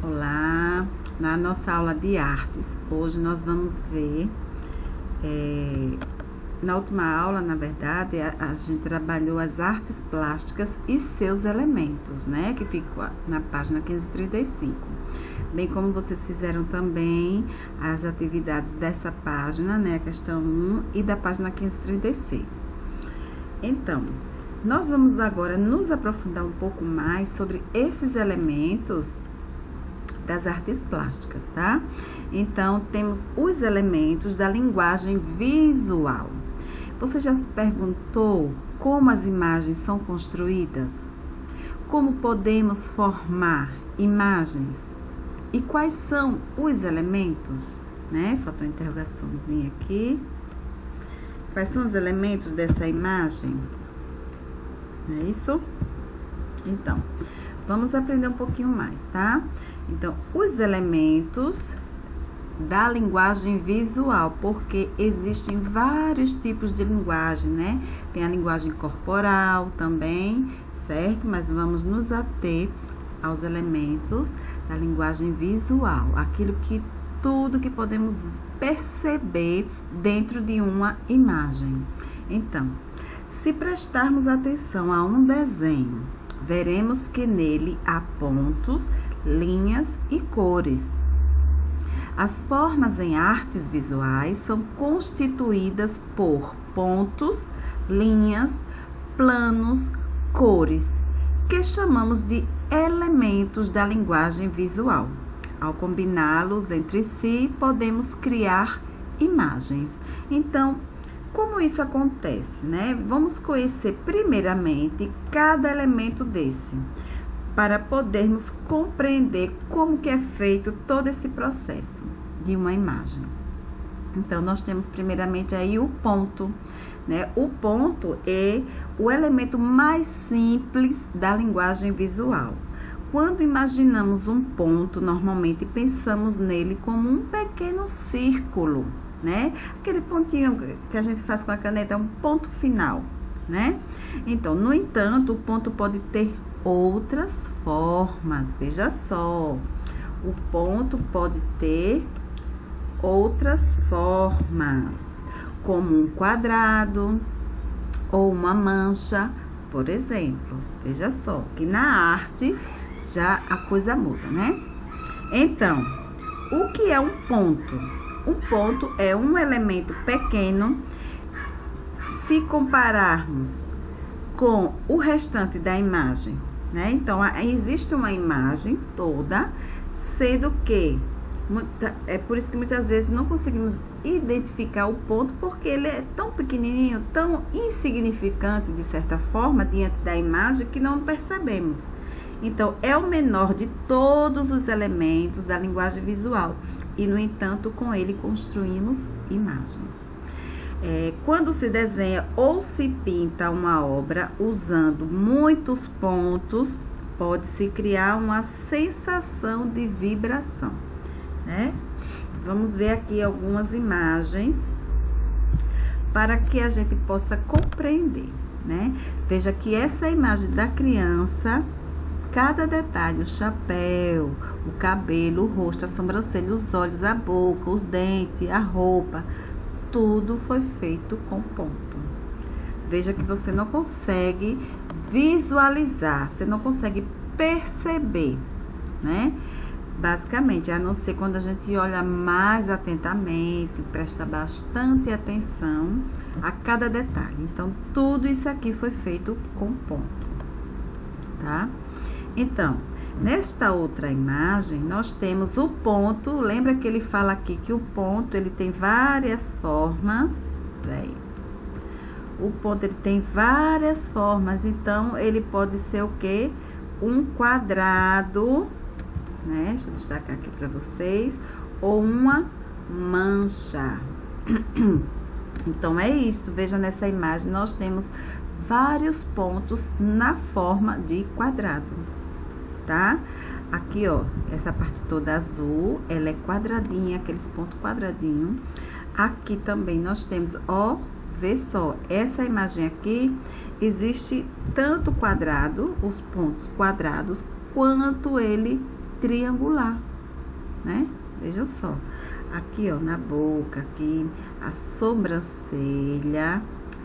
Olá, na nossa aula de artes, hoje nós vamos ver, na última aula, na verdade, a gente trabalhou as artes plásticas e seus elementos, né, que ficou na página 535. Bem como vocês fizeram também as atividades dessa página, né, a questão 1 e da página 536. Então, nós vamos agora nos aprofundar um pouco mais sobre esses elementos das artes plásticas, tá? Então, temos os elementos da linguagem visual. Você já se perguntou como as imagens são construídas? Como podemos formar imagens? E quais são os elementos? Né? Faltou uma interrogaçãozinha aqui. Quais são os elementos dessa imagem? Não é isso? Então, vamos aprender um pouquinho mais, tá? Então, os elementos da linguagem visual, porque existem vários tipos de linguagem, né? Tem a linguagem corporal também, certo? Mas vamos nos ater aos elementos da linguagem visual, tudo que podemos perceber dentro de uma imagem. Então, se prestarmos atenção a um desenho, veremos que nele há pontos, linhas e cores. As formas em artes visuais são constituídas por pontos, linhas, planos, cores, que chamamos de elementos da linguagem visual. Ao combiná-los entre si, podemos criar imagens. Então, como isso acontece, né? Vamos conhecer primeiramente cada elemento desse, para podermos compreender como que é feito todo esse processo de uma imagem. Então, nós temos primeiramente aí o ponto, né? O ponto é o elemento mais simples da linguagem visual. Quando imaginamos um ponto, normalmente pensamos nele como um pequeno círculo, né? Aquele pontinho que a gente faz com a caneta é um ponto final, né? Então, no entanto, o ponto pode ter outras formas. Veja só, o ponto pode ter outras formas, como um quadrado ou uma mancha, por exemplo. Veja só, que na arte já a coisa muda, né? Então, o que é um ponto? Um ponto é um elemento pequeno. Se compararmos com o restante da imagem, né? Então, existe uma imagem toda, sendo que é por isso que muitas vezes não conseguimos identificar o ponto, porque ele é tão pequenininho, tão insignificante de certa forma diante da imagem que não percebemos. Então, é o menor de todos os elementos da linguagem visual e, no entanto, com ele construímos imagens. Quando se desenha ou se pinta uma obra usando muitos pontos, pode-se criar uma sensação de vibração, né? Vamos ver aqui algumas imagens para que a gente possa compreender, né? Veja que essa imagem da criança, cada detalhe, o chapéu, o cabelo, o rosto, a sobrancelha, os olhos, a boca, os dentes, a roupa, tudo foi feito com ponto. Veja que você não consegue visualizar, você não consegue perceber, né? Basicamente, a não ser quando a gente olha mais atentamente, presta bastante atenção a cada detalhe. Então, tudo isso aqui foi feito com ponto, tá? Então, nesta outra imagem, nós temos o ponto. Lembra que ele fala aqui que o ponto, ele tem várias formas. Peraí. O ponto, ele tem várias formas. Então, ele pode ser o quê? Um quadrado, né? Deixa eu destacar aqui para vocês. Ou uma mancha. Então, é isso. Veja nessa imagem, nós temos vários pontos na forma de quadrado. Tá? Aqui, ó, essa parte toda azul, ela é quadradinha, aqueles pontos quadradinhos. Aqui também nós temos, ó, vê só, essa imagem aqui, existe tanto quadrado, os pontos quadrados, quanto ele triangular, né? Veja só, aqui, ó, na boca, aqui, a sobrancelha,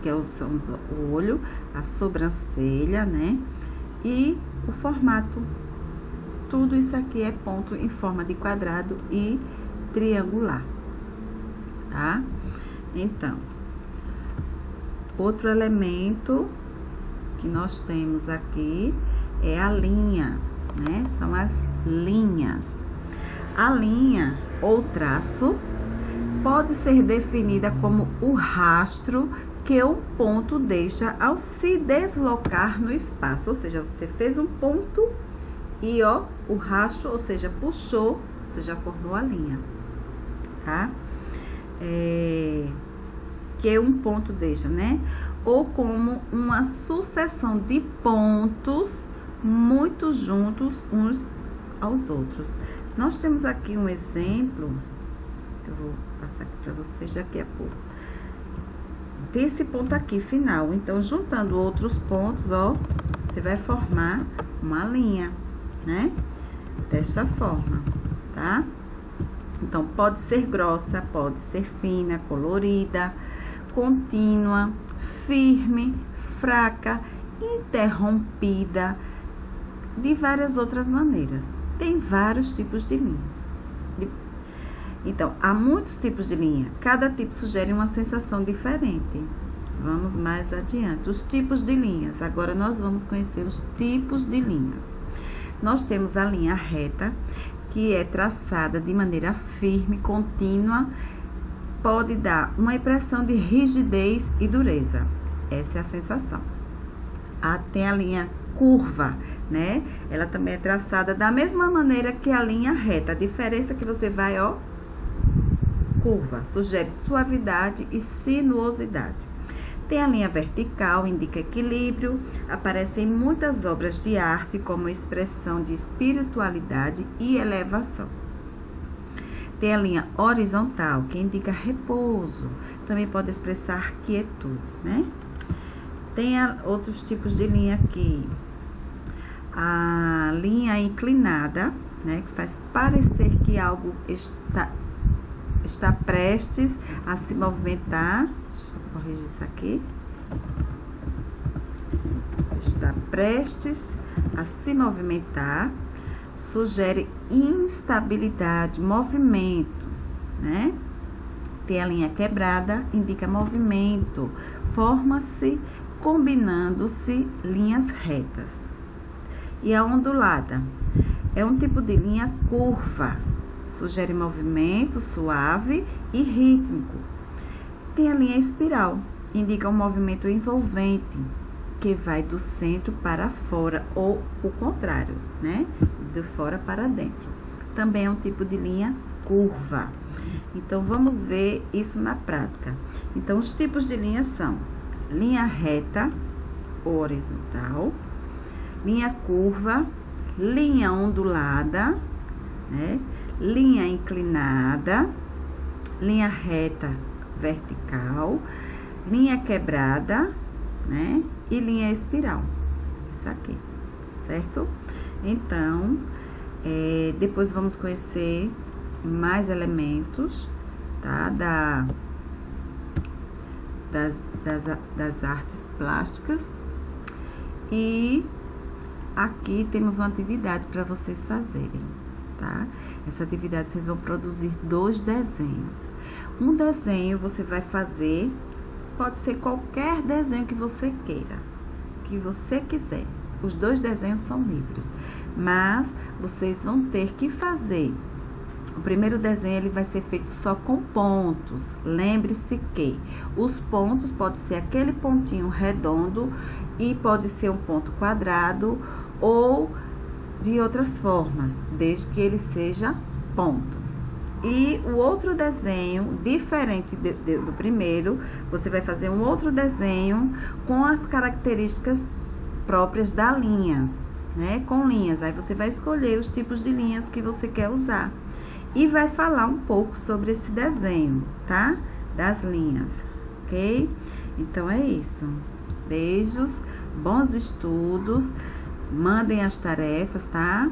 que são o olho, a sobrancelha, né? E o formato. Tudo isso aqui é ponto em forma de quadrado e triangular, tá? Então, outro elemento que nós temos aqui é a linha, né? São as linhas. A linha ou traço pode ser definida como o rastro que um ponto deixa ao se deslocar no espaço. Ou seja, você fez um ponto e, ó, o rastro, ou seja, puxou, você já formou a linha, tá? Que um ponto deixa, né? Ou como uma sucessão de pontos muito juntos uns aos outros. Nós temos aqui um exemplo, que eu vou passar aqui para vocês daqui a pouco, desse ponto aqui, final. Então, juntando outros pontos, ó, você vai formar uma linha, né? Desta forma, tá? Então, pode ser grossa, pode ser fina, colorida, contínua, firme, fraca, interrompida, de várias outras maneiras. Tem vários tipos de linha. Então, há muitos tipos de linha. Cada tipo sugere uma sensação diferente. Vamos mais adiante. Os tipos de linhas. Agora, nós vamos conhecer os tipos de linhas. Nós temos a linha reta, que é traçada de maneira firme, contínua, pode dar uma impressão de rigidez e dureza. Essa é a sensação. Tem a linha curva, né? Ela também é traçada da mesma maneira que a linha reta. A diferença é que você vai, ó, curva, sugere suavidade e sinuosidade. Tem a linha vertical, indica equilíbrio, aparece em muitas obras de arte como expressão de espiritualidade e elevação. Tem a linha horizontal, que indica repouso, também pode expressar quietude, né? Tem outros tipos de linha aqui. A linha inclinada, né, que faz parecer que algo está prestes a se movimentar. Deixa eu corrigir isso aqui. Está prestes a se movimentar. Sugere instabilidade, movimento, né? Tem a linha quebrada, indica movimento. Forma-se combinando-se linhas retas. E a ondulada é um tipo de linha curva, sugere movimento suave e rítmico. Tem a linha espiral, indica um movimento envolvente, que vai do centro para fora, ou o contrário, né? De fora para dentro. Também é um tipo de linha curva. Então, vamos ver isso na prática. Então, os tipos de linha são linha reta, horizontal, linha curva, linha ondulada, né? Linha inclinada, linha reta vertical, linha quebrada, né? E linha espiral. Isso aqui, certo? Então, depois vamos conhecer mais elementos, tá? Das artes plásticas. E aqui temos uma atividade para vocês fazerem, tá? Essa atividade vocês vão produzir 2 desenhos. Um desenho você vai fazer, pode ser qualquer desenho que você queira, que você quiser. Os 2 desenhos são livres, mas vocês vão ter que fazer. O primeiro desenho ele vai ser feito só com pontos. Lembre-se que os pontos pode ser aquele pontinho redondo e pode ser um ponto quadrado ou de outras formas, desde que ele seja ponto. E o outro desenho, diferente do primeiro, você vai fazer um outro desenho com as características próprias das linhas, né? Com linhas. Aí você vai escolher os tipos de linhas que você quer usar. E vai falar um pouco sobre esse desenho, tá? Das linhas, ok? Então, é isso. Beijos, bons estudos, mandem as tarefas, tá?